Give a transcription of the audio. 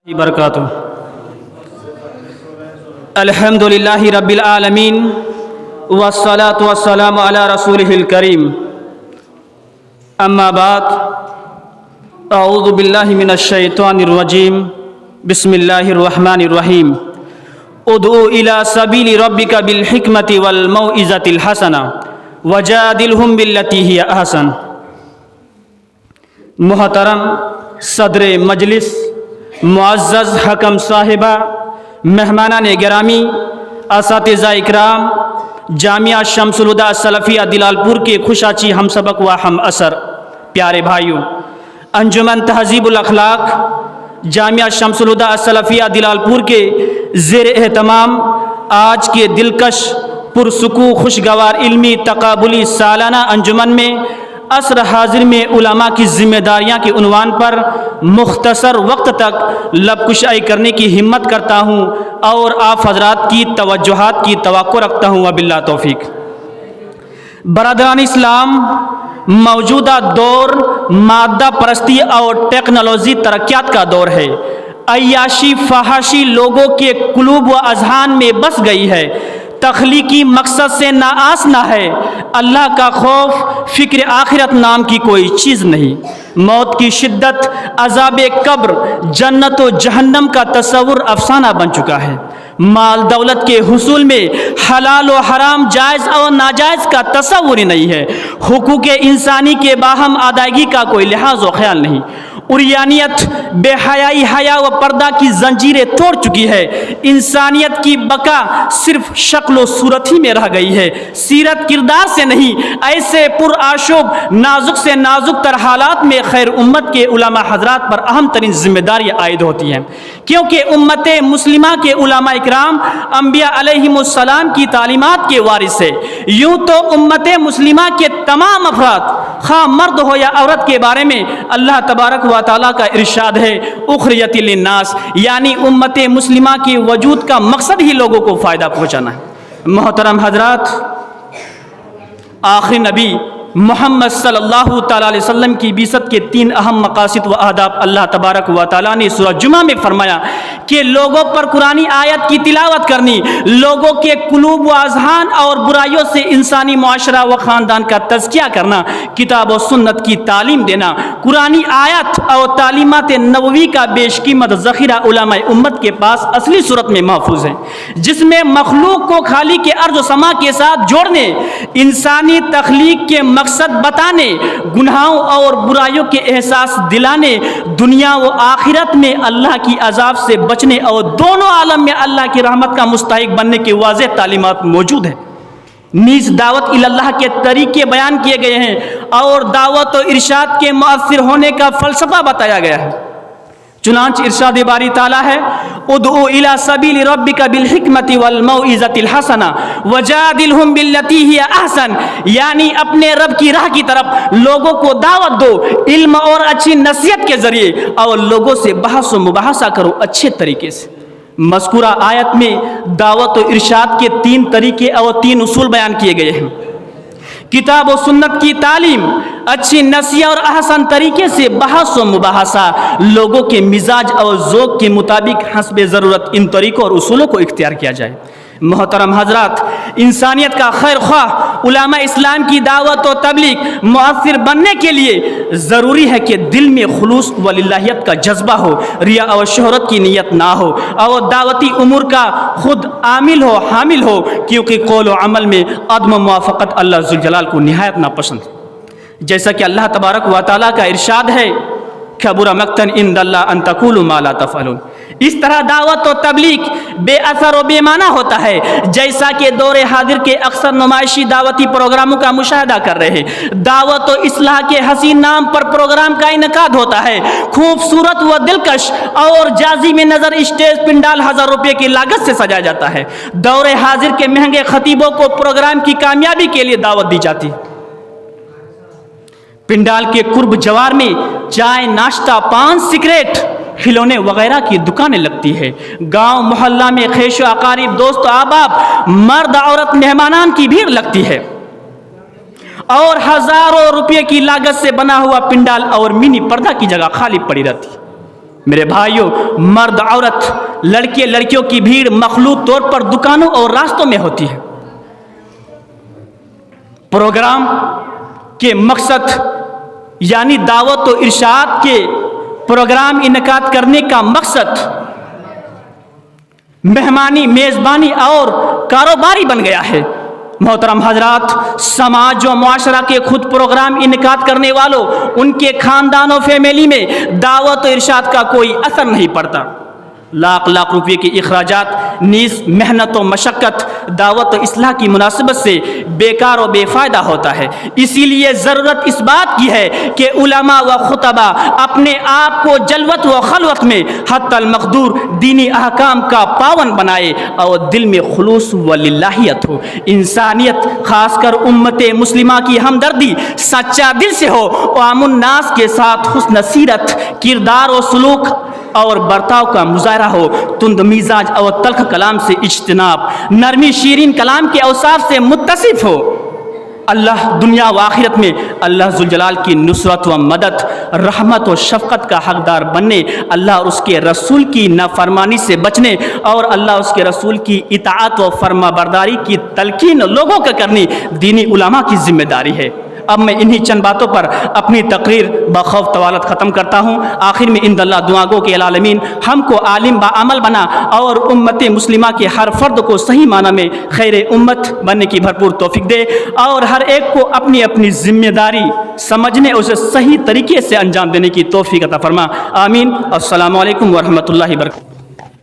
برکاتہ الحمدللہ رب العالمین والصلاة والسلام علی رسولہ الکریم اما بعد اعوذ باللہ من الشیطان الرجیم بسم اللہ الرحمن الرحیم ادعو الی سبیل ربک بالحکمت والموعظۃ الحسنہ وجادلہم باللتی ہی احسن۔ محترم صدر مجلس، معزز حکم صاحبہ، مہمانان گرامی، اساتذہ اکرام، جامعہ شمس الہدیٰ سلفیہ دلال پور کے خوشاچی ہم سبق و ہم اثر پیارے بھائیوں، انجمن تہذیب الاخلاق جامعہ شمس الہدیٰ سلفیہ دلال پور کے زیر اہتمام آج کے دلکش پرسکون خوشگوار علمی تقابلی سالانہ انجمن میں عصر حاضر میں علماء کی ذمہ داریاں کے عنوان پر مختصر وقت تک لب کشائی کرنے کی ہمت کرتا ہوں اور آپ حضرات کی توجہات کی توقع رکھتا ہوں، وباللہ توفیق۔ برادران اسلام، موجودہ دور مادہ پرستی اور ٹیکنالوجی ترقیات کا دور ہے۔ عیاشی فحاشی لوگوں کے قلوب و اذہان میں بس گئی ہے، تخلیقی مقصد سے ناآس نہ ہے، اللہ کا خوف، فکر آخرت نام کی کوئی چیز نہیں۔ موت کی شدت، عذاب قبر، جنت و جہنم کا تصور افسانہ بن چکا ہے۔ مال دولت کے حصول میں حلال و حرام، جائز اور ناجائز کا تصور ہی نہیں ہے۔ حقوق انسانی کے باہم ادائیگی کا کوئی لحاظ و خیال نہیں۔ عریانیت، بے حیائی، حیا و پردہ کی زنجیریں توڑ چکی ہے۔ انسانیت کی بقا صرف شکل و صورت ہی میں رہ گئی ہے، سیرت کردار سے نہیں۔ ایسے پرآشوب نازک سے نازک تر حالات میں خیر امت کے علماء حضرات پر اہم ترین ذمہ داریاں عائد ہوتی ہیں، کیونکہ امت مسلمہ کے علماء اکرام انبیاء علیہم السلام کی تعلیمات کے وارث ہے۔ یوں تو امت مسلمہ کے تمام افراد، خواہ مرد ہو یا عورت، کے بارے میں اللہ تبارک و تعالیٰ کا ارشاد ہے اخرجت للناس، یعنی امت مسلمہ کے وجود کا مقصد ہی لوگوں کو فائدہ پہنچانا ہے۔ محترم حضرات، آخری نبی محمد صلی اللہ تعالیٰ علیہ وسلم کی بعثت کے 3 اہم مقاصد و اہداف اللہ تبارک و تعالیٰ نے سورہ جمعہ میں فرمایا کہ لوگوں پر قرآنی آیت کی تلاوت کرنی، لوگوں کے قلوب و اذہان اور برائیوں سے انسانی معاشرہ و خاندان کا تزکیہ کرنا، کتاب و سنت کی تعلیم دینا۔ قرآنی آیت اور تعلیمات نبوی کا بیش قیمت ذخیرہ علماء امت کے پاس اصلی صورت میں محفوظ ہے، جس میں مخلوق کو خالق کے ارض و سما کے ساتھ جوڑنے، انسانی تخلیق کے مقصد بتانے، گناہوں اور برائیوں کے احساس دلانے، دنیا و آخرت میں اللہ کی عذاب سے بچنے اور دونوں عالم میں اللہ کی رحمت کا مستحق بننے کی واضح تعلیمات موجود ہیں۔ نیز دعوت اللہ کے طریقے بیان کیے گئے ہیں اور دعوت و ارشاد کے مؤثر ہونے کا فلسفہ بتایا گیا ہے۔ چنانچہ ارشاد باری تعالیٰ ہے ادعو الی سبیل ربک بالحکمت والموعظۃ الحسنہ وجادلہم باللتی ہی احسن، یعنی اپنے رب کی راہ کی طرف لوگوں کو دعوت دو، علم اور اچھی نصیحت کے ذریعے، اور لوگوں سے بحث و مباحثہ کرو اچھے طریقے سے۔ مذکورہ آیت میں دعوت و ارشاد کے 3 طریقے اور 3 اصول بیان کیے گئے ہیں۔ کتاب و سنت کی تعلیم، اچھی نصیحت اور احسن طریقے سے بحث و مباحثہ، لوگوں کے مزاج اور ذوق کے مطابق حسب ضرورت ان طریقوں اور اصولوں کو اختیار کیا جائے۔ محترم حضرات، انسانیت کا خیر خواہ علماء اسلام کی دعوت و تبلیغ مؤثر بننے کے لیے ضروری ہے کہ دل میں خلوص و للہیت کا جذبہ ہو، ریا اور شہرت کی نیت نہ ہو، اور دعوتی امور کا خود عامل ہو، حامل ہو، کیونکہ قول و عمل میں عدم موافقت اللہ ذوالجلال کو نہایت ناپسند، جیسا کہ اللہ تبارک و تعالیٰ کا ارشاد ہے کبر مقتا عند اللہ ان تقولوا ما لا تفعلون۔ اس طرح دعوت و تبلیغ بے اثر و بے معنی ہوتا ہے، جیسا کہ دور حاضر کے اکثر نمائشی دعوتی پروگراموں کا مشاہدہ کر رہے ہیں۔ دعوت و اصلاح کے حسین نام پر پروگرام کا انعقاد ہوتا ہے، خوبصورت و دلکش اور جاذب نظر اسٹیج پنڈال 1000 روپے کی لاگت سے سجایا جاتا ہے۔ دور حاضر کے مہنگے خطیبوں کو پروگرام کی کامیابی کے لیے دعوت دی جاتی ہے۔ پنڈال کے قرب جوار میں چائے، ناشتہ، پان، سگریٹ، کھلونے وغیرہ کی دکانیں لگتی ہے۔ گاؤں محلہ میں خیش و اقارب، دوست و احباب، مرد عورت مہمانان کی بھیڑ لگتی ہے، اور ہزاروں روپے کی لاگت سے بنا ہوا پنڈال اور منی پردہ کی جگہ خالی پڑی رہتی ہے۔ میرے بھائیوں، مرد عورت، لڑکے لڑکیوں کی بھیڑ مخلوط طور پر دکانوں اور راستوں میں ہوتی ہے۔ پروگرام کے مقصد یعنی دعوت و ارشاد کے پروگرام انعقاد کرنے کا مقصد مہمانی، میزبانی اور کاروباری بن گیا ہے۔ محترم حضرات، سماج و معاشرہ کے خود پروگرام انعقاد کرنے والوں، ان کے خاندان و فیملی میں دعوت و ارشاد کا کوئی اثر نہیں پڑتا۔ لاکھ لاکھ روپے کے اخراجات نیز محنت و مشقت دعوت و اصلاح کی مناسبت سے بیکار و بے فائدہ ہوتا ہے۔ اسی لیے ضرورت اس بات کی ہے کہ علماء و خطبہ اپنے آپ کو جلوت و خلوت میں حتی المقدور دینی احکام کا پابند بنائے اور دل میں خلوص و للہیت ہو، انسانیت خاص کر امت مسلمہ کی ہمدردی سچا دل سے ہو، عام الناس کے ساتھ حسن سیرت، کردار و سلوک اور برتاؤ کا مظاہرہ ہو، تند مزاج اور تلخ کلام سے اجتناب، نرمی شیرین کلام کے اوصاف سے متصف ہو۔ اللہ دنیا و آخرت میں اللہ ذوالجلال کی نصرت و مدد، رحمت و شفقت کا حقدار بننے، اللہ اور اس کے رسول کی نافرمانی سے بچنے اور اللہ اس کے رسول کی اطاعت و فرما برداری کی تلقین لوگوں کا کرنی دینی علماء کی ذمہ داری ہے۔ اب میں انہی چند باتوں پر اپنی تقریر بخوف طوالت ختم کرتا ہوں۔ آخر میں ان اللہ دعا گو کہ العالمین ہم کو عالم با عمل بنا اور امت مسلمہ کے ہر فرد کو صحیح معنی میں خیر امت بننے کی بھرپور توفیق دے اور ہر ایک کو اپنی اپنی ذمہ داری سمجھنے اور اسے صحیح طریقے سے انجام دینے کی توفیق عطا فرما۔ آمین۔ السلام علیکم ورحمۃ اللہ وبرکاتہ۔